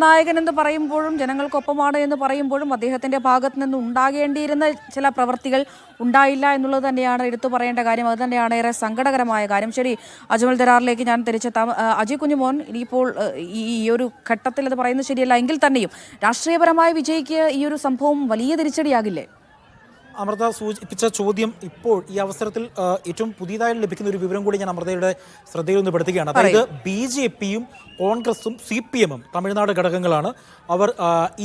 നായകൻ എന്ന് പറയുമ്പോഴും ജനങ്ങൾക്കൊപ്പമാണ് എന്ന് പറയുമ്പോഴും അദ്ദേഹത്തിന്റെ ഭാഗത്ത് നിന്ന് ഉണ്ടാകേണ്ടിയിരുന്ന ചില പ്രവൃത്തികൾ ഉണ്ടായില്ല എന്നുള്ളത് തന്നെയാണ് എടുത്തു പറയേണ്ട കാര്യം. അത് തന്നെയാണ് ഏറെ സങ്കടകരമായ കാര്യം. ശരി, അജ്മൽ ദരാറിലേക്ക് ഞാൻ തിരിച്ചെത്താം. അജയ് കുഞ്ഞുമോൻ, ഇനിയിപ്പോൾ ഈ ഒരു ഘട്ടത്തിൽ അത് പറയുന്നത് ശരിയല്ല എങ്കിൽ തന്നെയും രാഷ്ട്രീയപരമായ വിജയ്ക്ക് ഈ ഒരു സംഭവം വലിയ തിരിച്ചടിയാകില്ലേ? അമൃത സൂചിപ്പിച്ച ചോദ്യം ഇപ്പോൾ ഈ അവസരത്തിൽ ഏറ്റവും പുതിയതായി ലഭിക്കുന്ന ഒരു വിവരം കൂടി ഞാൻ അമൃതയുടെ ശ്രദ്ധയിൽ നിന്ന് പെടുത്തുകയാണ്. അതായത് BJPയും കോൺഗ്രസും CPMും തമിഴ്നാട് ഘടകങ്ങളാണ്. അവർ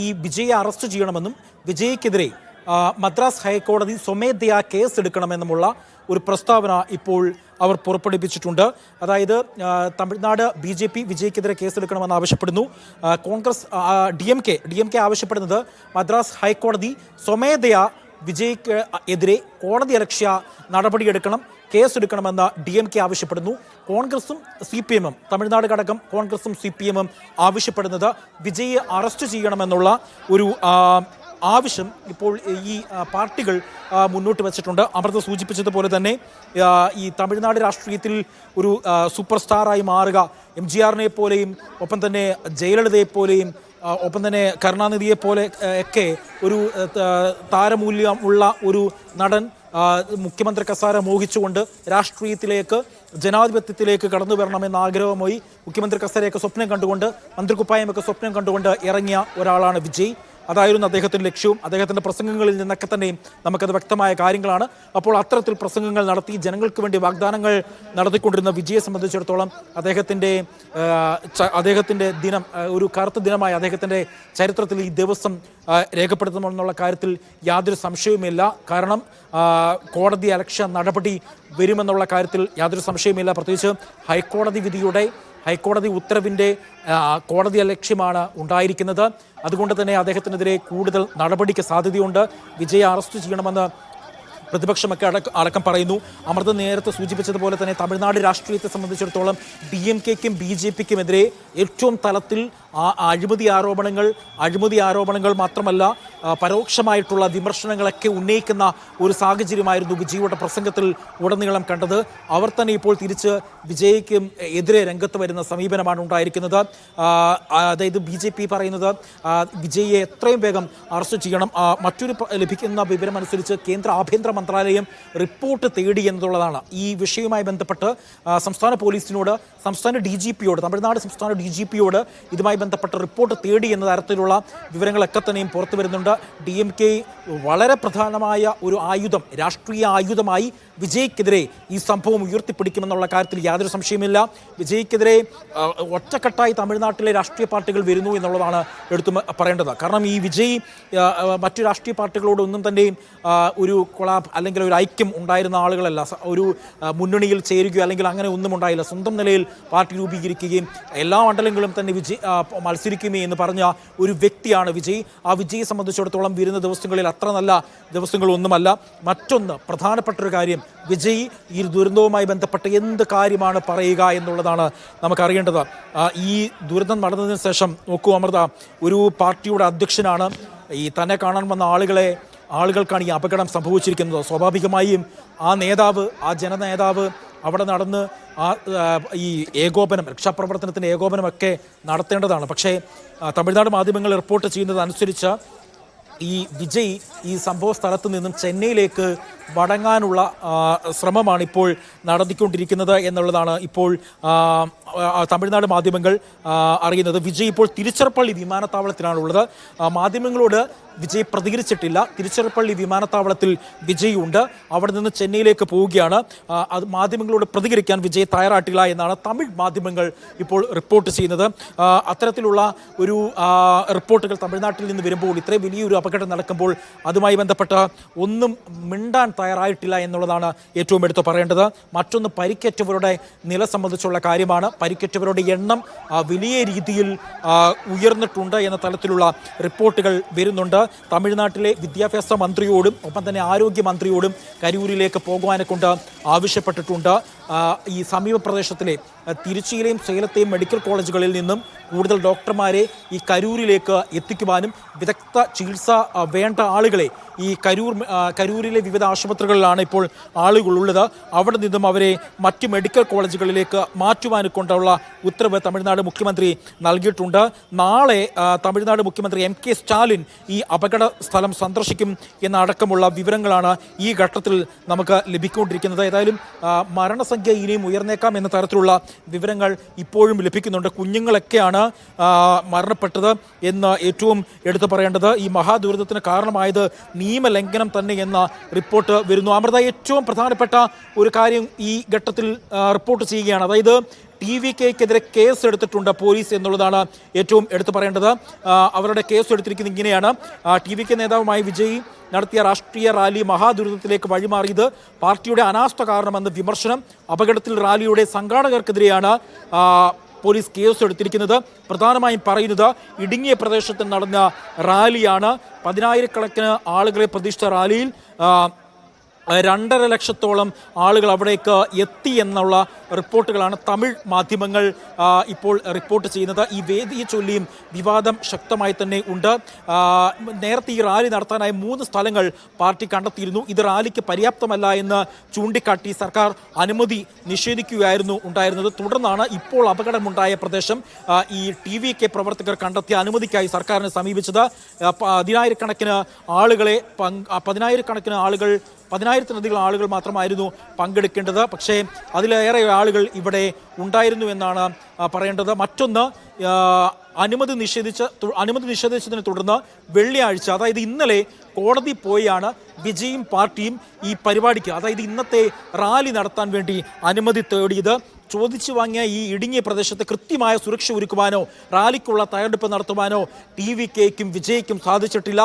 ഈ വിജയെ അറസ്റ്റ് ചെയ്യണമെന്നും വിജയ്ക്കെതിരെ മദ്രാസ് ഹൈക്കോടതി സ്വമേധയാ കേസ് എടുക്കണമെന്നുമുള്ള ഒരു പ്രസ്താവന ഇപ്പോൾ അവർ പുറപ്പെടുവിച്ചിട്ടുണ്ട്. അതായത് തമിഴ്നാട് BJP വിജയ്ക്കെതിരെ കേസെടുക്കണമെന്ന് ആവശ്യപ്പെടുന്നു. കോൺഗ്രസ് DMK ആവശ്യപ്പെടുന്നത് മദ്രാസ് ഹൈക്കോടതി സ്വമേധയാ വിജയ്ക്ക് എതിരെ കോടതിയലക്ഷ്യ നടപടിയെടുക്കണം, കേസെടുക്കണമെന്ന് DMK ആവശ്യപ്പെടുന്നു. കോൺഗ്രസും CPMും തമിഴ്നാട് ഘടകം കോൺഗ്രസും CPMും ആവശ്യപ്പെടുന്നത് വിജയെ അറസ്റ്റ് ചെയ്യണമെന്നുള്ള ഒരു ആവശ്യം ഇപ്പോൾ ഈ പാർട്ടികൾ മുന്നോട്ട് വച്ചിട്ടുണ്ട്. അമൃത സൂചിപ്പിച്ചതുപോലെ തന്നെ ഈ തമിഴ്നാട് രാഷ്ട്രീയത്തിൽ ഒരു സൂപ്പർ സ്റ്റാറായി മാറുക, MGRനെ പോലെയും ഒപ്പം തന്നെ ജയലളിതയെ പോലെയും ഒപ്പം തന്നെ കരുണാനിധിയെ പോലെ ഒക്കെ ഒരു താരമൂല്യം ഉള്ള ഒരു നടൻ മുഖ്യമന്ത്രി കസാര മോഹിച്ചുകൊണ്ട് രാഷ്ട്രീയത്തിലേക്ക് ജനാധിപത്യത്തിലേക്ക് കടന്നു വരണമെന്ന ആഗ്രഹമായി മുഖ്യമന്ത്രി കസാരയൊക്കെ സ്വപ്നം കണ്ടുകൊണ്ട് മന്ത്രിക്കുപ്പായമൊക്കെ സ്വപ്നം കണ്ടുകൊണ്ട് ഇറങ്ങിയ ഒരാളാണ് വിജയ്. അതായിരുന്നു അദ്ദേഹത്തിൻ്റെ ലക്ഷ്യവും. അദ്ദേഹത്തിൻ്റെ പ്രസംഗങ്ങളിൽ നിന്നൊക്കെ തന്നെയും നമുക്കത് വ്യക്തമായ കാര്യങ്ങളാണ്. അപ്പോൾ അത്തരത്തിൽ പ്രസംഗങ്ങൾ നടത്തി ജനങ്ങൾക്ക് വേണ്ടി വാഗ്ദാനങ്ങൾ നടത്തിക്കൊണ്ടിരുന്ന വിജയെ സംബന്ധിച്ചിടത്തോളം അദ്ദേഹത്തിൻ്റെ ദിനം ഒരു കറുത്ത ദിനമായി അദ്ദേഹത്തിൻ്റെ ചരിത്രത്തിൽ ഈ ദിവസം രേഖപ്പെടുത്തുമെന്നുള്ള കാര്യത്തിൽ യാതൊരു സംശയവുമില്ല. കാരണം കോടതി അലക്ഷ്യ നടപടി വരുമെന്നുള്ള കാര്യത്തിൽ യാതൊരു സംശയവുമില്ല. പ്രത്യേകിച്ച് ഹൈക്കോടതി ഉത്തരവിൻ്റെ കോടതി ലക്ഷ്യമാണ് ഉണ്ടായിരിക്കുന്നത്. അതുകൊണ്ട് തന്നെ അദ്ദേഹത്തിനെതിരെ കൂടുതൽ നടപടിക്ക് സാധ്യതയുണ്ട്. വിജയെ അറസ്റ്റ് ചെയ്യണമെന്ന് പ്രതിപക്ഷമൊക്കെ അടക്കം പറയുന്നു. അമൃത നേരത്തെ സൂചിപ്പിച്ചതുപോലെ തന്നെ തമിഴ്നാട് രാഷ്ട്രീയത്തെ സംബന്ധിച്ചിടത്തോളം DMKക്കും BJPക്കുമെതിരെ ഏറ്റവും തലത്തിൽ അഴിമതി ആരോപണങ്ങൾ മാത്രമല്ല പരോക്ഷമായിട്ടുള്ള വിമർശനങ്ങളൊക്കെ ഉന്നയിക്കുന്ന ഒരു സാഹചര്യമായിരുന്നു വിജയുടെ പ്രസംഗത്തിൽ ഉടനീളം കണ്ടത്. അവർ തന്നെ ഇപ്പോൾ തിരിച്ച് വിജയ്ക്കും എതിരെ രംഗത്ത് വരുന്ന സമീപനമാണ് ഉണ്ടായിരിക്കുന്നത്. അതായത് BJP പറയുന്നത് വിജയെ എത്രയും വേഗം അറസ്റ്റ് ചെയ്യണം. മറ്റൊരു ലഭിക്കുന്ന വിവരം അനുസരിച്ച് കേന്ദ്ര ആഭ്യന്തര മന്ത്രാലയം റിപ്പോർട്ട് തേടി എന്നുള്ളതാണ്. ഈ വിഷയവുമായി ബന്ധപ്പെട്ട് സംസ്ഥാന പോലീസിനോട്, സംസ്ഥാന DGPയോട്, തമിഴ്നാട് സംസ്ഥാന DGPയോട് ഇതുമായി ബന്ധപ്പെട്ട റിപ്പോർട്ട് തേടി എന്ന തരത്തിലുള്ള വിവരങ്ങളൊക്കെ തന്നെയും പുറത്തു വരുന്നുണ്ട്. DMK വളരെ പ്രധാനമായ ഒരു ആയുധം, രാഷ്ട്രീയ ആയുധമായി വിജയ്ക്കെതിരെ ഈ സംഭവം ഉയർത്തിപ്പിടിക്കുമെന്നുള്ള കാര്യത്തിൽ യാതൊരു സംശയമില്ല. വിജയ്ക്കെതിരെ ഒറ്റക്കെട്ടായി തമിഴ്നാട്ടിലെ രാഷ്ട്രീയ പാർട്ടികൾ വരുന്നു എന്നുള്ളതാണ് എടുത്തു പറയേണ്ടത്. കാരണം ഈ വിജയ് മറ്റു രാഷ്ട്രീയ പാർട്ടികളോട് ഒന്നും തന്നെയും ഒരു കൊളാബ് അല്ലെങ്കിൽ ഒരു ഐക്യം ഉണ്ടായിരുന്ന ആളുകളല്ല. ഒരു മുന്നണിയിൽ ചേരുകയോ അല്ലെങ്കിൽ അങ്ങനെ ഒന്നും ഉണ്ടായില്ല. സ്വന്തം നിലയിൽ പാർട്ടി രൂപീകരിക്കുകയും എല്ലാ മണ്ഡലങ്ങളും തന്നെ മത്സരിക്കുമേ എന്ന് പറഞ്ഞ ഒരു വ്യക്തിയാണ് വിജയ്. ആ വിജയെ സംബന്ധിച്ചിടത്തോളം വരുന്ന ദിവസങ്ങളിൽ അത്ര നല്ല ദിവസങ്ങളൊന്നുമല്ല. മറ്റൊന്ന് പ്രധാനപ്പെട്ടൊരു കാര്യം, വിജയ് ഈ ദുരന്തവുമായി ബന്ധപ്പെട്ട് എന്ത് കാര്യമാണ് പറയുക എന്നുള്ളതാണ് നമുക്കറിയേണ്ടത്. ഈ ദുരന്തം നടന്നതിന് ശേഷം നോക്കൂ അമൃത, ഒരു പാർട്ടിയുടെ അധ്യക്ഷനാണ്. ഈ തന്നെ കാണാൻ വന്ന ആളുകൾക്കാണ് ഈ അപകടം സംഭവിച്ചിരിക്കുന്നത്. സ്വാഭാവികമായും ആ ജനനേതാവ് അവിടെ നടന്ന് ഈ ഏകോപനം, രക്ഷാപ്രവർത്തനത്തിൻ്റെ ഏകോപനമൊക്കെ നടത്തേണ്ടതാണ്. പക്ഷേ തമിഴ്നാട് മാധ്യമങ്ങൾ റിപ്പോർട്ട് ചെയ്യുന്നത് അനുസരിച്ച് ഈ വിജയ് ഈ സംഭവ സ്ഥലത്ത് നിന്നും ചെന്നൈയിലേക്ക് മടങ്ങാനുള്ള ശ്രമമാണ് ഇപ്പോൾ നടത്തിക്കൊണ്ടിരിക്കുന്നത് എന്നുള്ളതാണ് ഇപ്പോൾ തമിഴ്നാട് മാധ്യമങ്ങൾ അറിയുന്നത്. വിജയ് ഇപ്പോൾ തിരുച്ചിറപ്പള്ളി വിമാനത്താവളത്തിലാണുള്ളത്. മാധ്യമങ്ങളോട് വിജയ് പ്രതികരിച്ചിട്ടില്ല. തിരുച്ചിറപ്പള്ളി വിമാനത്താവളത്തിൽ വിജയ് ഉണ്ട്. അവിടെ നിന്ന് ചെന്നൈയിലേക്ക് പോവുകയാണ്. അത് മാധ്യമങ്ങളോട് പ്രതികരിക്കാൻ വിജയ് തയ്യാറായിട്ടില്ല എന്നാണ് തമിഴ് മാധ്യമങ്ങൾ ഇപ്പോൾ റിപ്പോർട്ട് ചെയ്യുന്നത്. അത്തരത്തിലുള്ള ഒരു റിപ്പോർട്ടുകൾ തമിഴ്നാട്ടിൽ നിന്ന് വരുമ്പോൾ, ഇത്രയും വലിയൊരു അപകടം നടക്കുമ്പോൾ അതുമായി ബന്ധപ്പെട്ട് ഒന്നും മിണ്ടാൻ തയ്യാറായിട്ടില്ല എന്നുള്ളതാണ് ഏറ്റവും എടുത്തു പറയേണ്ടത്. മറ്റൊന്ന് പരിക്കേറ്റവരുടെ നില സംബന്ധിച്ചുള്ള കാര്യമാണ്. പരിക്കേറ്റവരുടെ എണ്ണം വലിയ രീതിയിൽ ഉയർന്നിട്ടുണ്ട് എന്ന തലത്തിലുള്ള റിപ്പോർട്ടുകൾ വരുന്നുണ്ട്. തമിഴ്നാട്ടിലെ വിദ്യാഭ്യാസ മന്ത്രിയോടും ഒപ്പം തന്നെ ആരോഗ്യമന്ത്രിയോടും കരൂരിലേക്ക് പോകുവാനെ കൊണ്ട് ആവശ്യപ്പെട്ടിട്ടുണ്ട്. ഈ സമീപ പ്രദേശത്തിലെ തിരുച്ചിയിലെയും സേലത്തെയും മെഡിക്കൽ കോളേജുകളിൽ നിന്നും കൂടുതൽ ഡോക്ടർമാരെ ഈ കരൂരിലേക്ക് എത്തിക്കുവാനും വിദഗ്ധ ചികിത്സ വേണ്ട ആളുകളെ ഈ കരൂരിലെ വിവിധ ആശുപത്രികളിലാണ് ഇപ്പോൾ ആളുകളുള്ളത്. അവിടെ നിന്നും അവരെ മറ്റ് മെഡിക്കൽ കോളേജുകളിലേക്ക് മാറ്റുവാനും കൊണ്ടുള്ള ഉത്തരവ് തമിഴ്നാട് മുഖ്യമന്ത്രി നൽകിയിട്ടുണ്ട്. നാളെ തമിഴ്നാട് മുഖ്യമന്ത്രി MK സ്റ്റാലിൻ ഈ അപകട സ്ഥലം സന്ദർശിക്കും എന്നടക്കമുള്ള വിവരങ്ങളാണ് ഈ ഘട്ടത്തിൽ നമുക്ക് ലഭിക്കൊണ്ടിരിക്കുന്നത്. ഏതായാലും മരണസംഖ്യ ഇനിയും ഉയർന്നേക്കാം എന്ന തരത്തിലുള്ള വിവരങ്ങൾ ഇപ്പോഴും ലഭിക്കുന്നുണ്ട്. കുഞ്ഞുങ്ങളൊക്കെയാണ് മരണപ്പെട്ടത് എന്ന് ഏറ്റവും എടുത്തു പറയേണ്ടത്. ഈ മഹാദുരിതത്തിന് കാരണമായത് നിയമലംഘനം തന്നെ എന്ന റിപ്പോർട്ട് വരുന്നു. അമൃത, ഏറ്റവും പ്രധാനപ്പെട്ട ഒരു കാര്യം ഈ ഘട്ടത്തിൽ റിപ്പോർട്ട് ചെയ്യുകയാണ്. അതായത് TVKക്കെതിരെ കേസ് എടുത്തിട്ടുണ്ട് പോലീസ് എന്നുള്ളതാണ് ഏറ്റവും എടുത്തു പറയേണ്ടത്. അവരുടെ കേസ് എടുത്തിരിക്കുന്നത് ഇങ്ങനെയാണ്. TVK നേതാവുമായി വിജയ് നടത്തിയ രാഷ്ട്രീയ റാലി മഹാദുരിതത്തിലേക്ക് വഴിമാറിയത് പാർട്ടിയുടെ അനാസ്ഥ കാരണമെന്ന് വിമർശനം. അപകടത്തിൽ റാലിയുടെ സംഘാടകർക്കെതിരെയാണ് പോലീസ് കേസ് എടുത്തിരിക്കുന്നത്. പ്രധാനമായും പറയുന്നത് ഇടുങ്ങിയ പ്രദേശത്ത് നടന്ന റാലിയാണ്. 10,000-കണക്കിന് ആളുകളെ പ്രതീക്ഷിച്ച റാലിയിൽ 2.5 ലക്ഷത്തോളം ആളുകൾ അവിടേക്ക് എത്തി എന്നുള്ള റിപ്പോർട്ടുകളാണ് തമിഴ് മാധ്യമങ്ങൾ ഇപ്പോൾ റിപ്പോർട്ട് ചെയ്യുന്നത്. ഈ വേദിയെ ചൊല്ലിയും വിവാദം ശക്തമായി തന്നെ ഉണ്ട്. നേരത്തെ ഈ റാലി നടത്താനായി 3 സ്ഥലങ്ങൾ പാർട്ടി കണ്ടെത്തിയിരുന്നു. ഇത് റാലിക്ക് പര്യാപ്തമല്ല എന്ന് ചൂണ്ടിക്കാട്ടി സർക്കാർ അനുമതി നിഷേധിക്കുകയായിരുന്നു ഉണ്ടായിരുന്നത്. തുടർന്നാണ് ഇപ്പോൾ അപകടമുണ്ടായ പ്രദേശം ഈ TVK പ്രവർത്തകർ കണ്ടെത്തിയ അനുമതിക്കായി സർക്കാരിനെ സമീപിച്ചത്. 10,000-കണക്കിന് ആളുകളെ 10,000-ലധികം ആളുകൾ മാത്രമായിരുന്നു പങ്കെടുക്കേണ്ടത്. പക്ഷേ അതിലേറെ ആളുകൾ ഇവിടെ ഉണ്ടായിരുന്നു എന്നാണ് പറയേണ്ടത്. മറ്റൊന്ന്, അനുമതി നിഷേധിച്ചതിനെ തുടർന്ന് വെള്ളിയാഴ്ച, അതായത് ഇന്നലെ കോടതി പോയാണ് വിജയും പാർട്ടിയും ഈ പരിപാടിക്ക്, അതായത് ഇന്നത്തെ റാലി നടത്താൻ വേണ്ടി അനുമതി തേടിയത്. ചോദിച്ചു വാങ്ങിയ ഈ ഇടുങ്ങിയ പ്രദേശത്ത് കൃത്യമായ സുരക്ഷ ഒരുക്കുവാനോ റാലിക്കുള്ള തയ്യാറെടുപ്പ് നടത്തുവാനോ TVKയ്ക്കും വിജയ്ക്കും സാധിച്ചിട്ടില്ല.